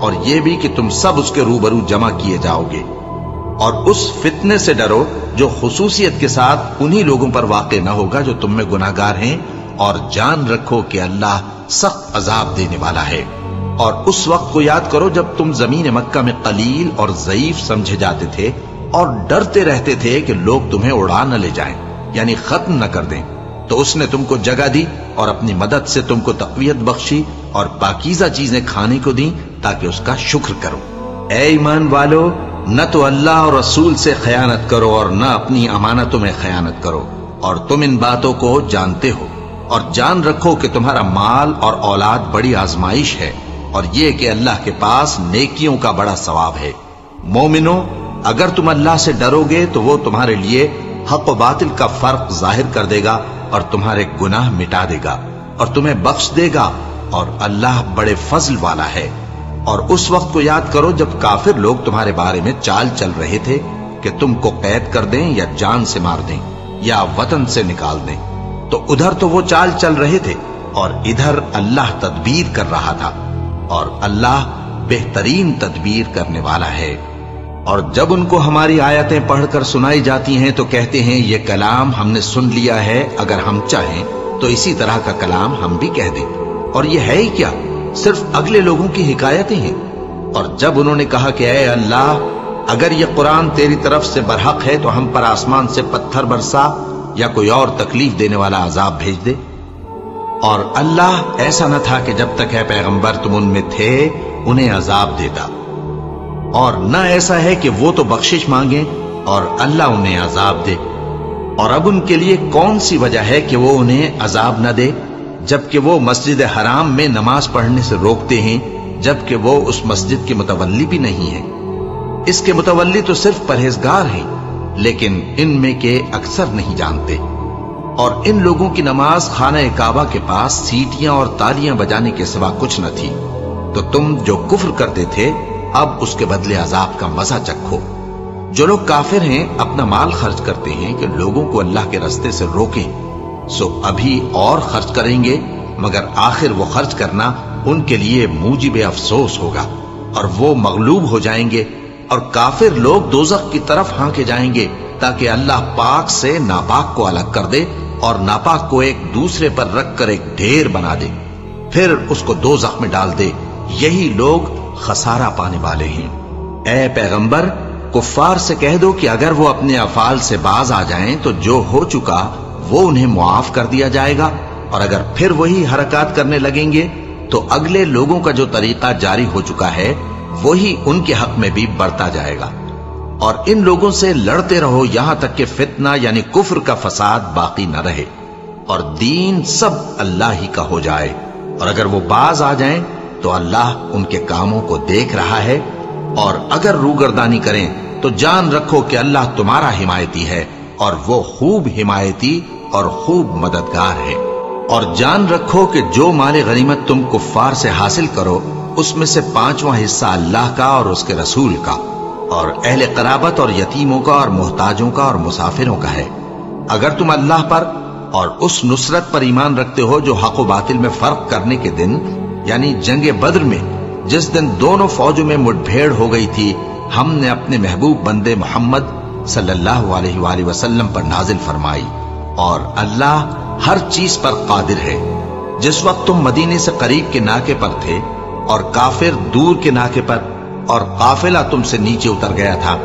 اور یہ بھی کہ تم سب اس کے روبرو جمع کیے جاؤ گے، اور اس فتنے سے ڈرو جو خصوصیت کے ساتھ انہی لوگوں پر واقع نہ ہوگا جو تم میں گناہگار ہیں، اور جان رکھو کہ اللہ سخت عذاب دینے والا ہے۔ اور اس وقت کو یاد کرو جب تم زمین مکہ میں قلیل اور ضعیف سمجھے جاتے تھے اور ڈرتے رہتے تھے کہ لوگ تمہیں اڑا نہ لے جائیں، یعنی ختم نہ کر دیں، تو اس نے تم کو جگہ دی اور اپنی مدد سے تم کو تقویت بخشی اور پاکیزہ چیزیں کھانے کو دیں تاکہ اس کا شکر کرو۔ اے ایمان والو، نہ تو اللہ اور رسول سے خیانت کرو اور نہ اپنی امانتوں میں خیانت کرو، اور تم ان باتوں کو جانتے ہو، اور جان رکھو کہ تمہارا مال اور اولاد بڑی آزمائش ہے، اور یہ کہ اللہ کے پاس نیکیوں کا بڑا ثواب ہے۔ مومنو، اگر تم اللہ سے ڈرو گے تو وہ تمہارے لیے حق و باطل کا فرق ظاہر کر دے گا اور تمہارے گناہ مٹا دے گا اور تمہیں بخش دے گا، اور اللہ بڑے فضل والا ہے۔ اور اس وقت کو یاد کرو جب کافر لوگ تمہارے بارے میں چال چل رہے تھے کہ تم کو قید کر دیں یا جان سے مار دیں یا وطن سے نکال دیں، تو ادھر تو وہ چال چل رہے تھے اور ادھر اللہ تدبیر کر رہا تھا، اور اللہ بہترین تدبیر کرنے والا ہے۔ اور جب ان کو ہماری آیتیں پڑھ کر سنائی جاتی ہیں تو کہتے ہیں یہ کلام ہم نے سن لیا ہے، اگر ہم چاہیں تو اسی طرح کا کلام ہم بھی کہہ دیں، اور یہ ہے ہی کیا، صرف اگلے لوگوں کی حکایتیں ہیں۔ اور جب انہوں نے کہا کہ اے اللہ، اگر یہ قرآن تیری طرف سے برحق ہے تو ہم پر آسمان سے پتھر برسا یا کوئی اور تکلیف دینے والا عذاب بھیج دے۔ اور اللہ ایسا نہ تھا کہ جب تک اے پیغمبر تم ان میں تھے انہیں عذاب دیتا، اور نہ ایسا ہے کہ وہ تو بخشش مانگیں اور اللہ انہیں عذاب دے۔ اور اب ان کے لیے کون سی وجہ ہے کہ وہ انہیں عذاب نہ دے، جبکہ وہ مسجد حرام میں نماز پڑھنے سے روکتے ہیں، جبکہ وہ اس مسجد کے متولی بھی نہیں ہیں۔ اس کے متولی تو صرف پرہیزگار ہیں، لیکن ان میں کے اکثر نہیں جانتے۔ اور ان لوگوں کی نماز خانہ کعبہ کے پاس سیٹیاں اور تالیاں بجانے کے سوا کچھ نہ تھی، تو تم جو کفر کرتے تھے اب اس کے بدلے عذاب کا مزہ چکھو۔ جو لوگ کافر ہیں اپنا مال خرچ کرتے ہیں کہ لوگوں کو اللہ کے راستے سے روکیں، سو ابھی اور خرچ کریں گے، مگر آخر وہ خرچ کرنا ان کے لیے موجب افسوس ہوگا، اور وہ مغلوب ہو جائیں گے، اور کافر لوگ دوزخ کی طرف ہانکے جائیں گے تاکہ اللہ پاک سے ناپاک کو الگ کر دے اور ناپاک کو ایک دوسرے پر رکھ کر ایک ڈھیر بنا دے، پھر اس کو دوزخ میں ڈال دے۔ یہی لوگ خسارہ پانے والے ہیں۔ اے پیغمبر، کفار سے کہہ دو کہ اگر وہ اپنے افعال سے باز آ جائیں تو جو ہو چکا وہ انہیں معاف کر دیا جائے گا، اور اگر پھر وہی حرکات کرنے لگیں گے تو اگلے لوگوں کا جو طریقہ جاری ہو چکا ہے وہی ان کے حق میں بھی برتا جائے گا۔ اور ان لوگوں سے لڑتے رہو یہاں تک کہ فتنہ یعنی کفر کا فساد باقی نہ رہے اور دین سب اللہ ہی کا ہو جائے، اور اگر وہ باز آ جائیں تو اللہ ان کے کاموں کو دیکھ رہا ہے، اور اگر روگردانی کریں تو جان رکھو کہ اللہ تمہارا حمایتی ہے، اور وہ خوب حمایتی اور خوب مددگار ہے۔ اور جان رکھو کہ جو مال غنیمت تم کفار سے حاصل کرو اس میں سے 5واں حصہ اللہ کا اور اس کے رسول کا اور اہل قرابت اور یتیموں کا اور محتاجوں کا اور مسافروں کا ہے۔ اگر تم اللہ پر اور اس نصرت پر ایمان رکھتے ہو جو حق و باطل میں فرق کرنے کے دن یعنی جنگ بدر میں جس دن دونوں فوجوں میں مٹ بھیڑ ہو گئی تھی، ہم نے اپنے محبوب بندے محمد صلی اللہ علیہ وآلہ وسلم پر نازل فرمائی، اور اللہ ہر چیز پر قادر ہے۔ جس وقت تم مدینے سے قریب کے ناکے پر تھے اور کافر دور کے ناکے پر، اور قافلہ تم سے نیچے اتر گیا تھا،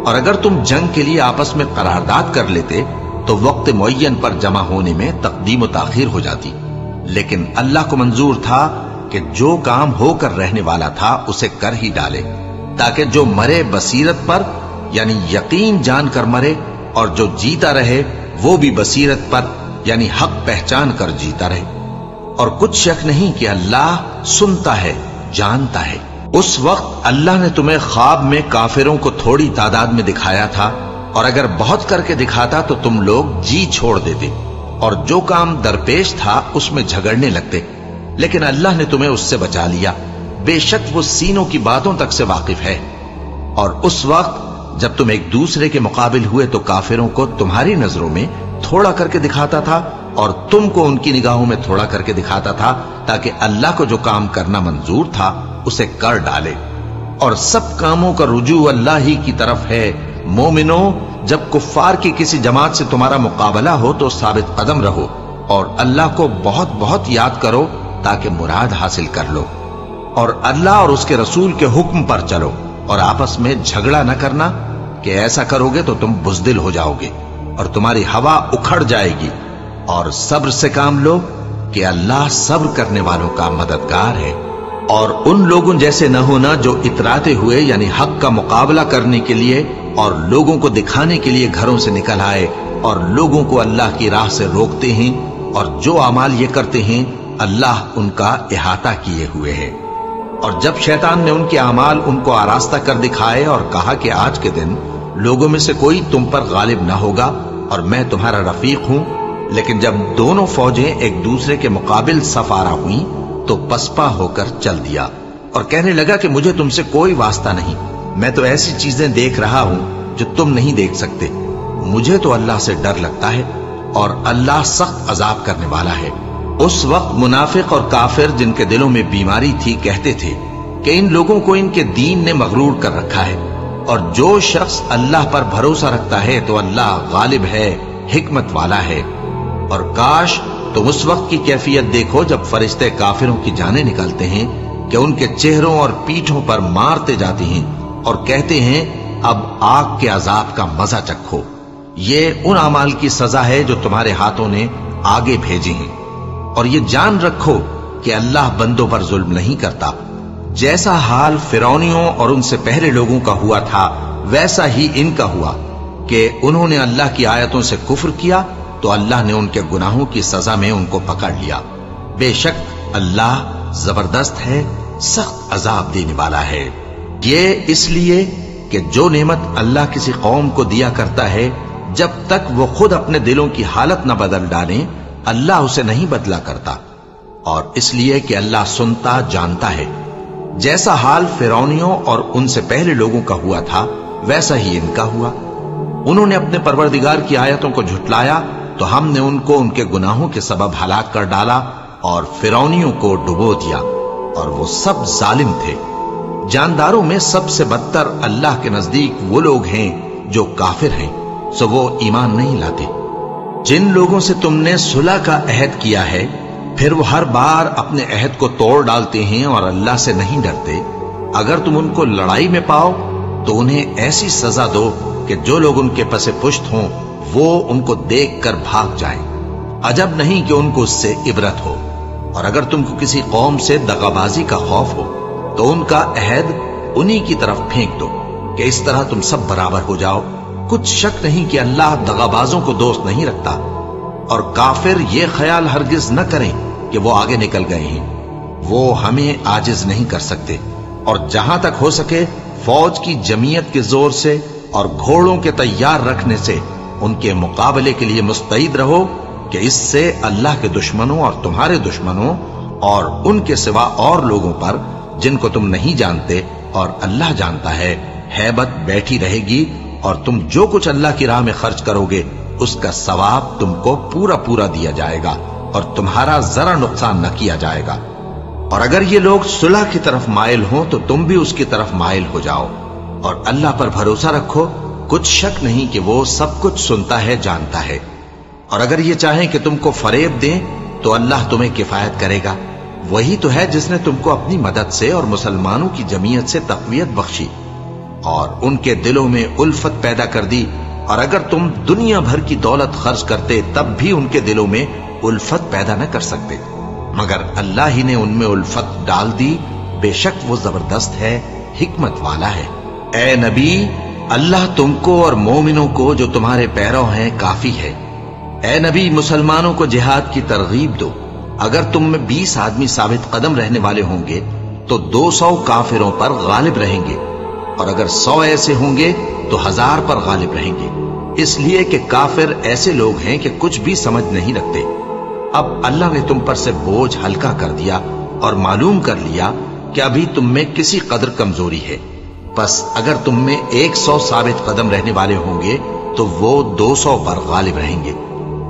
اور اگر تم جنگ کے لیے آپس میں قرارداد کر لیتے تو وقت معین پر جمع ہونے میں تقدیم و تاخیر ہو جاتی، لیکن اللہ کو منظور تھا کہ جو کام ہو کر رہنے والا تھا اسے کر ہی ڈالے، تاکہ جو مرے بصیرت پر یعنی یقین جان کر مرے، اور جو جیتا رہے وہ بھی بصیرت پر یعنی حق پہچان کر جیتا رہے۔ اور کچھ شک نہیں کہ اللہ سنتا ہے، جانتا ہے۔ اس وقت اللہ نے تمہیں خواب میں کافروں کو تھوڑی تعداد میں دکھایا تھا، اور اگر بہت کر کے دکھاتا تو تم لوگ جی چھوڑ دیتے اور جو کام درپیش تھا اس میں جھگڑنے لگتے، لیکن اللہ نے تمہیں اس سے بچا لیا، بے شک وہ سینوں کی باتوں تک سے واقف ہے۔ اور اس وقت جب تم ایک دوسرے کے مقابل ہوئے تو کافروں کو تمہاری نظروں میں تھوڑا کر کے دکھاتا تھا اور تم کو ان کی نگاہوں میں تھوڑا کر کے دکھاتا تھا، تاکہ اللہ کو جو کام کرنا منظور تھا اسے کر ڈالے۔ اور سب کاموں کا رجوع اللہ ہی کی طرف ہے۔ مومنو، جب کفار کی کسی جماعت سے تمہارا مقابلہ ہو تو ثابت قدم رہو اور اللہ کو بہت بہت یاد کرو تاکہ مراد حاصل کر لو، اور اللہ اور اس کے رسول کے حکم پر چلو، اور آپس میں جھگڑا نہ کرنا کہ ایسا کرو گے تو تم بزدل ہو جاؤ گے اور تمہاری ہوا اکھڑ جائے گی، اور صبر سے کام لو کہ اللہ صبر کرنے والوں کا مددگار ہے۔ اور ان لوگوں جیسے نہ ہونا جو اتراتے ہوئے یعنی حق کا مقابلہ کرنے کے لیے اور لوگوں کو دکھانے کے لیے گھروں سے نکل آئے اور لوگوں کو اللہ کی راہ سے روکتے ہیں، اور جو اعمال یہ کرتے ہیں اللہ ان کا احاطہ کیے ہوئے ہے۔ اور جب شیطان نے ان کے اعمال ان کو آراستہ کر دکھائے اور کہا کہ آج کے دن لوگوں میں سے کوئی تم پر غالب نہ ہوگا اور میں تمہارا رفیق ہوں، لیکن جب دونوں فوجیں ایک دوسرے کے مقابل صف آرا ہوئیں تو پسپا ہو کر چل دیا اور کہنے لگا کہ مجھے تم سے کوئی واسطہ نہیں، میں تو ایسی چیزیں دیکھ رہا ہوں جو تم نہیں دیکھ سکتے۔ مجھے تو اللہ سے ڈر لگتا ہے اور اللہ سخت عذاب کرنے والا ہے۔ اس وقت منافق اور کافر جن کے دلوں میں بیماری تھی کہتے تھے کہ ان لوگوں کو ان کے دین نے مغرور کر رکھا ہے، اور جو شخص اللہ پر بھروسہ رکھتا ہے تو اللہ غالب ہے، حکمت والا ہے۔ اور کاش تم اس وقت کی کیفیت دیکھو جب فرشتے کافروں کی جانیں نکالتے ہیں کہ ان کے چہروں اور پیٹھوں پر مارتے جاتے ہیں اور کہتے ہیں اب آگ کے عذاب کا مزہ چکھو۔ یہ ان اعمال کی سزا ہے جو تمہارے ہاتھوں نے آگے بھیجے ہیں، اور یہ جان رکھو کہ اللہ بندوں پر ظلم نہیں کرتا۔ جیسا حال فرعونیوں اور ان سے پہلے لوگوں کا ہوا تھا ویسا ہی ان کا ہوا کہ انہوں نے اللہ کی آیتوں سے کفر کیا تو اللہ نے ان کے گناہوں کی سزا میں ان کو پکڑ لیا۔ بے شک اللہ زبردست ہے، سخت عذاب دینے والا ہے۔ یہ اس لیے کہ جو نعمت اللہ کسی قوم کو دیا کرتا ہے جب تک وہ خود اپنے دلوں کی حالت نہ بدل ڈالیں اللہ اسے نہیں بدلا کرتا، اور اس لیے کہ اللہ سنتا جانتا ہے۔ جیسا حال فرعونیوں اور ان سے پہلے لوگوں کا ہوا تھا ویسا ہی ان کا ہوا۔ انہوں نے اپنے پروردگار کی آیتوں کو جھٹلایا تو ہم نے ان کو ان کے گناہوں کے سبب ہلاک کر ڈالا اور فرعونیوں کو ڈبو دیا، اور وہ سب ظالم تھے۔ جانداروں میں سب سے بدتر اللہ کے نزدیک وہ لوگ ہیں جو کافر ہیں، سو وہ ایمان نہیں لاتے۔ جن لوگوں سے تم نے صلح کا عہد کیا ہے پھر وہ ہر بار اپنے عہد کو توڑ ڈالتے ہیں اور اللہ سے نہیں ڈرتے، اگر تم ان کو لڑائی میں پاؤ تو انہیں ایسی سزا دو کہ جو لوگ ان کے پس پشت ہوں وہ ان کو دیکھ کر بھاگ جائیں۔ عجب نہیں کہ ان کو اس سے عبرت ہو۔ اور اگر تم کو کسی قوم سے دغابازی کا خوف ہو تو ان کا عہد انہی کی طرف پھینک دو کہ اس طرح تم سب برابر ہو جاؤ۔ کچھ شک نہیں کہ اللہ دغابازوں کو دوست نہیں رکھتا، اور کافر یہ خیال ہرگز نہ کریں کہ وہ آگے نکل گئے ہیں، وہ ہمیں عاجز نہیں کر سکتے۔ اور جہاں تک ہو سکے فوج کی جمعیت کے زور سے اور گھوڑوں کے تیار رکھنے سے ان کے مقابلے کے لیے مستعد رہو کہ اس سے اللہ کے دشمنوں اور تمہارے دشمنوں اور ان کے سوا اور لوگوں پر جن کو تم نہیں جانتے اور اللہ جانتا ہے ہیبت بیٹھی رہے گی، اور تم جو کچھ اللہ کی راہ میں خرچ کرو گے اس کا ثواب تم کو پورا پورا دیا جائے گا اور تمہارا ذرا نقصان نہ کیا جائے گا۔ اور اگر یہ لوگ صلح کی طرف مائل ہوں تو تم بھی اس کی طرف مائل ہو جاؤ، اور اللہ پر بھروسہ رکھو، کچھ شک نہیں کہ وہ سب کچھ سنتا ہے، جانتا ہے۔ اور اگر یہ چاہیں کہ تم کو فریب دیں تو اللہ تمہیں کفایت کرے گا، وہی تو ہے جس نے تم کو اپنی مدد سے اور مسلمانوں کی جمعیت سے تقویت بخشی اور ان کے دلوں میں الفت پیدا کر دی، اور اگر تم دنیا بھر کی دولت خرچ کرتے تب بھی ان کے دلوں میں الفت پیدا نہ کر سکتے، مگر اللہ ہی نے ان میں الفت ڈال دی۔ بے شک وہ زبردست ہے، حکمت والا ہے۔ اے نبی، اللہ تم کو اور مومنوں کو جو تمہارے پیرو ہیں کافی ہے۔ اے نبی، مسلمانوں کو جہاد کی ترغیب دو۔ اگر تم میں 20 آدمی ثابت قدم رہنے والے ہوں گے تو 200 کافروں پر غالب رہیں گے، اور اگر 100 ایسے ہوں گے تو 1000 پر غالب رہیں گے، اس لیے کہ کافر ایسے لوگ ہیں کہ کچھ بھی سمجھ نہیں رکھتے۔ اب اللہ نے تم پر سے بوجھ ہلکا کر دیا اور معلوم کر لیا کہ ابھی تم میں کسی قدر کمزوری ہے، پس اگر تم میں 100 ثابت قدم رہنے والے ہوں گے تو وہ 200 پر غالب رہیں گے،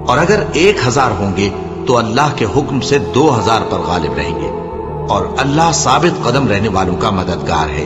اور اگر 1000 ہوں گے تو اللہ کے حکم سے 2000 پر غالب رہیں گے، اور اللہ ثابت قدم رہنے والوں کا مددگار ہے۔